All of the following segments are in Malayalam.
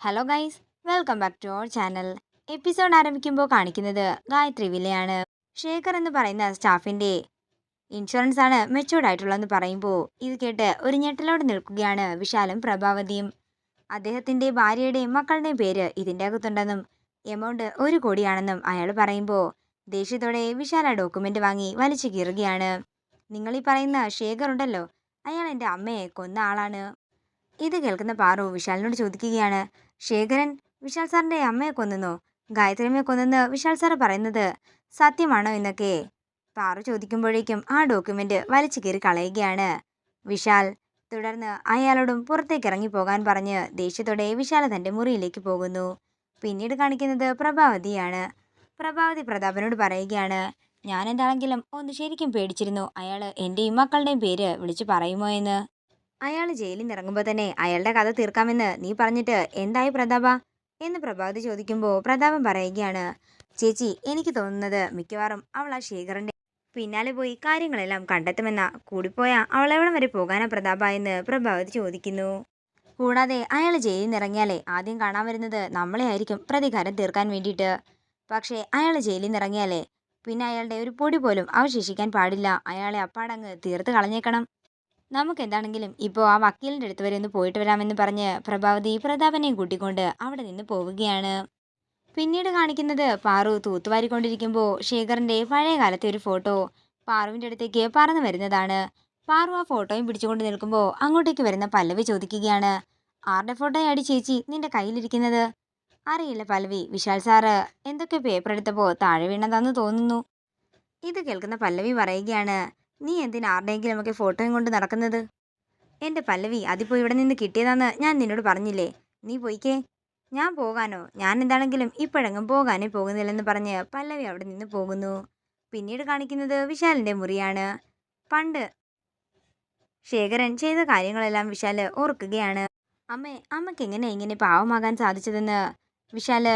Hello guys, welcome back to our channel. Episode ആരംഭിക്കുമ്പോൾ കാണിക്കുന്നത് ഗായത്രി വില്ലയാണ്. ശേഖർ എന്ന് പറയുന്ന സ്റ്റാഫിന്റെ ഇൻഷുറൻസ് ആണ് മെച്ചൂർഡ് ആയിട്ടുള്ളതെന്ന് പറയുമ്പോൾ ഇത് കേട്ട് ഒരു ഞെട്ടലോടെ നിൽക്കുകയാണ് വിശാലും പ്രഭാവതിയും. അദ്ദേഹത്തിന്റെ ഭാര്യയുടെയും മക്കളുടെയും പേര് ഇതിൻ്റെ അകത്തുണ്ടെന്നും എമൗണ്ട് 1 കോടിയാണെന്നും അയാൾ പറയുമ്പോൾ ദേഷ്യത്തോടെ വിശാല ഡോക്യുമെന്റ് വാങ്ങി വലിച്ചു കീറുകയാണ്. നിങ്ങൾ ഈ പറയുന്ന ശേഖർ ഉണ്ടല്ലോ, അയാൾ എൻ്റെ അമ്മയെ കൊന്ന ആളാണ്. ഇത് കേൾക്കുന്ന പാറു വിശാലിനോട് ചോദിക്കുകയാണ്, ശേഖരൻ വിശാൽ സാറിന്റെ അമ്മയെ കൊന്നെന്നോ? ഗായത്രിയമ്മയെ കൊന്നെന്ന് വിശാൽ സാറ് പറയുന്നത് സത്യമാണോ എന്നൊക്കെ പാറു ചോദിക്കുമ്പോഴേക്കും ആ ഡോക്യുമെന്റ് വലിച്ചു കീറി കളയുകയാണ് വിശാൽ. തുടർന്ന് അയാളോടും പുറത്തേക്ക് ഇറങ്ങി പോകാൻ പറഞ്ഞ് ദേഷ്യത്തോടെ വിശാല തന്റെ മുറിയിലേക്ക് പോകുന്നു. പിന്നീട് കാണിക്കുന്നത് പ്രഭാവതിയാണ്. പ്രഭാവതി പ്രതാപനോട് പറയുകയാണ്, ഞാൻ എന്താണെങ്കിലും ഒന്ന് ശരിക്കും പേടിച്ചിരുന്നു അയാൾ എൻ്റെയും മക്കളുടെയും പേര് വിളിച്ചു പറയുമോ എന്ന്. അയാൾ ജയിലിൽ നിന്ന് ഇറങ്ങുമ്പോൾ തന്നെ അയാളുടെ കഥ തീർക്കാമെന്ന് നീ പറഞ്ഞിട്ട് എന്തായി പ്രതാപ എന്ന് പ്രഭാവതി ചോദിക്കുമ്പോൾ പ്രതാപൻ പറയുകയാണ്, ചേച്ചി എനിക്ക് തോന്നുന്നത് മിക്കവാറും അവൾ ആ ശേഖറിന്റെ പിന്നാലെ പോയി കാര്യങ്ങളെല്ലാം കണ്ടെത്തുമെന്ന. കൂടിപ്പോയാ അവൾ എവിടം വരെ പോകാനാ പ്രതാപ എന്ന് പ്രഭാവതി ചോദിക്കുന്നു. കൂടാതെ അയാൾ ജയിലിൽ നിന്ന് ഇറങ്ങിയാലേ ആദ്യം കാണാൻ വരുന്നത് നമ്മളെ ആയിരിക്കും പ്രതികാരം തീർക്കാൻ വേണ്ടിയിട്ട്. പക്ഷേ അയാൾ ജയിലിൽ നിന്ന് ഇറങ്ങിയാലേ പിന്നെ അയാളുടെ ഒരു പൊടി പോലും അവശേഷിക്കാൻ പാടില്ല. അയാളെ അപ്പാടങ്ങ് തീർത്ത് കളഞ്ഞേക്കണം. നമുക്ക് എന്താണെങ്കിലും ഇപ്പോൾ ആ വക്കീലിൻ്റെ അടുത്ത് വരെ ഒന്ന് പോയിട്ട് വരാമെന്ന് പറഞ്ഞ് പ്രഭാവതി പ്രതാപനെയും കൂട്ടിക്കൊണ്ട് അവിടെ നിന്ന് പോവുകയാണ്. പിന്നീട് കാണിക്കുന്നത് പാറു തൂത്തുവാരിക്കൊണ്ടിരിക്കുമ്പോൾ ശേഖറിൻ്റെ പഴയ കാലത്തെ ഒരു ഫോട്ടോ പാറുവിൻ്റെ അടുത്തേക്ക് പറന്നു വരുന്നതാണ്. പാറു ആ ഫോട്ടോയും പിടിച്ചുകൊണ്ട് നിൽക്കുമ്പോൾ അങ്ങോട്ടേക്ക് വരുന്ന പല്ലവി ചോദിക്കുകയാണ്, ആരുടെ ഫോട്ടോയാടി ചേച്ചി നിന്റെ കയ്യിലിരിക്കുന്നത്? അറിയില്ല പല്ലവി, വിശാൽ സാറ് എന്തൊക്കെ പേപ്പർ എടുത്തപ്പോൾ താഴെ വീണതാന്ന് തോന്നുന്നു. ഇത് കേൾക്കുന്ന പല്ലവി പറയുകയാണ്, നീ എന്തിനാ ആരുടെയെങ്കിലും ഒക്കെ ഫോട്ടോയും കൊണ്ട് നടക്കുന്നത്? എൻ്റെ പല്ലവി, അതിപ്പോൾ ഇവിടെ നിന്ന് കിട്ടിയതാന്ന് ഞാൻ നിന്നോട് പറഞ്ഞില്ലേ. നീ പോയിക്കേ. ഞാൻ പോകാനോ? ഞാൻ എന്താണെങ്കിലും ഇപ്പോഴെങ്ങും പോകാനേ പോകുന്നില്ലെന്ന് പറഞ്ഞ് പല്ലവി അവിടെ നിന്ന് പോകുന്നു. പിന്നീട് കാണിക്കുന്നത് വിശാലിൻ്റെ മുറിയാണ്. പണ്ട് ശേഖരൻ ചെയ്ത കാര്യങ്ങളെല്ലാം വിശാല് ഓർക്കുകയാണ്. അമ്മയ്ക്ക് എങ്ങനെ ഇങ്ങനെ പാവമാകാൻ സാധിച്ചതെന്ന് വിശാല്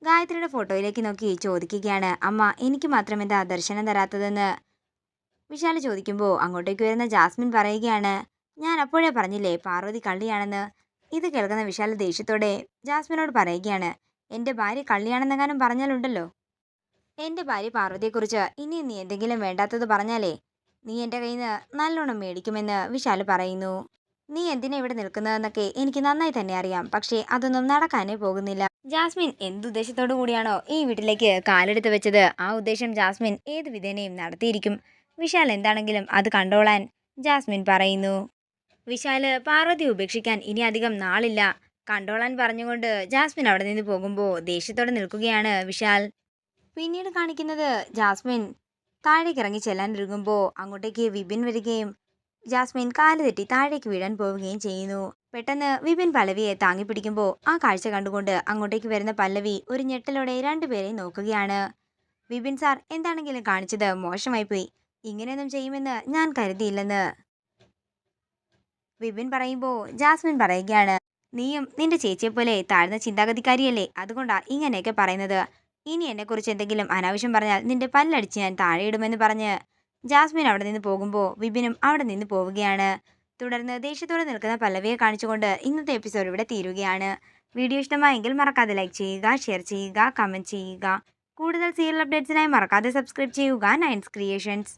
ഗായത്രിയുടെ ഫോട്ടോയിലേക്ക് നോക്കി ചോദിക്കുകയാണ്. അമ്മ എനിക്ക് മാത്രം എന്താ ദർശനം തരാത്തതെന്ന് വിശാല് ചോദിക്കുമ്പോൾ അങ്ങോട്ടേക്ക് വരുന്ന ജാസ്മിൻ പറയുകയാണ്, ഞാൻ അപ്പോഴേ പറഞ്ഞില്ലേ പാർവതി കള്ളിയാണെന്ന്. ഇത് കേൾക്കുന്ന വിശാല് ദേഷ്യത്തോടെ ജാസ്മിനോട് പറയുകയാണ്, എൻ്റെ ഭാര്യ കള്ളിയാണെന്നെങ്ങാനും പറഞ്ഞാലുണ്ടല്ലോ, എൻ്റെ ഭാര്യ പാർവതിയെക്കുറിച്ച് ഇനിയും നീ എന്തെങ്കിലും വേണ്ടാത്തത് പറഞ്ഞാലേ നീ എൻ്റെ കയ്യിൽ നിന്ന് നല്ലോണം മേടിക്കുമെന്ന് വിശാല് പറയുന്നു. നീ എന്തിനാ ഇവിടെ നിൽക്കുന്നതെന്നൊക്കെ എനിക്ക് നന്നായി തന്നെ അറിയാം, പക്ഷേ അതൊന്നും നടക്കാനേ പോകുന്നില്ല. ജാസ്മിൻ എന്തുദ്ദേശത്തോടു കൂടിയാണോ ഈ വീട്ടിലേക്ക് കാലെടുത്ത് വെച്ചത്, ആ ഉദ്ദേശം ജാസ്മിൻ ഏത് വിധേനയും നടത്തിയിരിക്കും. വിശാൽ എന്താണെങ്കിലും അത് കണ്ടോളാൻ ജാസ്മിൻ പറയുന്നു. വിശാല് പാർവതി ഉപേക്ഷിക്കാൻ ഇനി അധികം നാളില്ല കണ്ടോളാൻ പറഞ്ഞുകൊണ്ട് ജാസ്മിൻ അവിടെ നിന്ന് പോകുമ്പോൾ ദേഷ്യത്തോടെ നിൽക്കുകയാണ് വിശാൽ. പിന്നീട് കാണിക്കുന്നത് ജാസ്മിൻ താഴേക്ക് ഇറങ്ങി ചെല്ലാനിരുങ്ങുമ്പോൾ അങ്ങോട്ടേക്ക് വിപിൻ വരികയും ജാസ്മിൻ കാല് തെറ്റി താഴേക്ക് വീഴാൻ പോവുകയും ചെയ്യുന്നു. പെട്ടെന്ന് വിപിൻ പല്ലവിയെ താങ്ങി പിടിക്കുമ്പോൾ ആ കാഴ്ച കണ്ടുകൊണ്ട് അങ്ങോട്ടേക്ക് വരുന്ന പല്ലവി ഒരു ഞെട്ടലോടെ രണ്ടുപേരെയും നോക്കുകയാണ്. വിപിൻ സാർ എന്താണെങ്കിലും കാണിച്ചത് മോശമായി പോയി, ഇങ്ങനെയൊന്നും ചെയ്യുമെന്ന് ഞാൻ കരുതിയില്ലെന്ന് വിപിൻ പറയുമ്പോൾ ജാസ്മിൻ പറയുകയാണ്, നീയും നിന്റെ ചേച്ചിയെപ്പോലെ താഴ്ന്ന ചിന്താഗതിക്കാരിയല്ലേ, അതുകൊണ്ടാ ഇങ്ങനെയൊക്കെ പറയുന്നത്. ഇനി എന്നെക്കുറിച്ച് എന്തെങ്കിലും അനാവശ്യം പറഞ്ഞാൽ നിന്റെ പല്ലടിച്ച് ഞാൻ താഴെയിടുമെന്ന് പറഞ്ഞ് ജാസ്മിൻ അവിടെ നിന്ന് പോകുമ്പോൾ വിപിനും അവിടെ നിന്ന് പോവുകയാണ്. തുടർന്ന് ദേഷ്യത്തോടെ നിൽക്കുന്ന പല്ലവിയെ കാണിച്ചുകൊണ്ട് ഇന്നത്തെ എപ്പിസോഡ് ഇവിടെ തീരുകയാണ്. വീഡിയോ ഇഷ്ടമായെങ്കിൽ മറക്കാതെ ലൈക്ക് ചെയ്യുക, ഷെയർ ചെയ്യുക, കമൻറ്റ് ചെയ്യുക. കൂടുതൽ സീരിയൽ അപ്ഡേറ്റ്സിനായി മറക്കാതെ സബ്സ്ക്രൈബ് ചെയ്യുക നയൻസ് ക്രിയേഷൻസ്.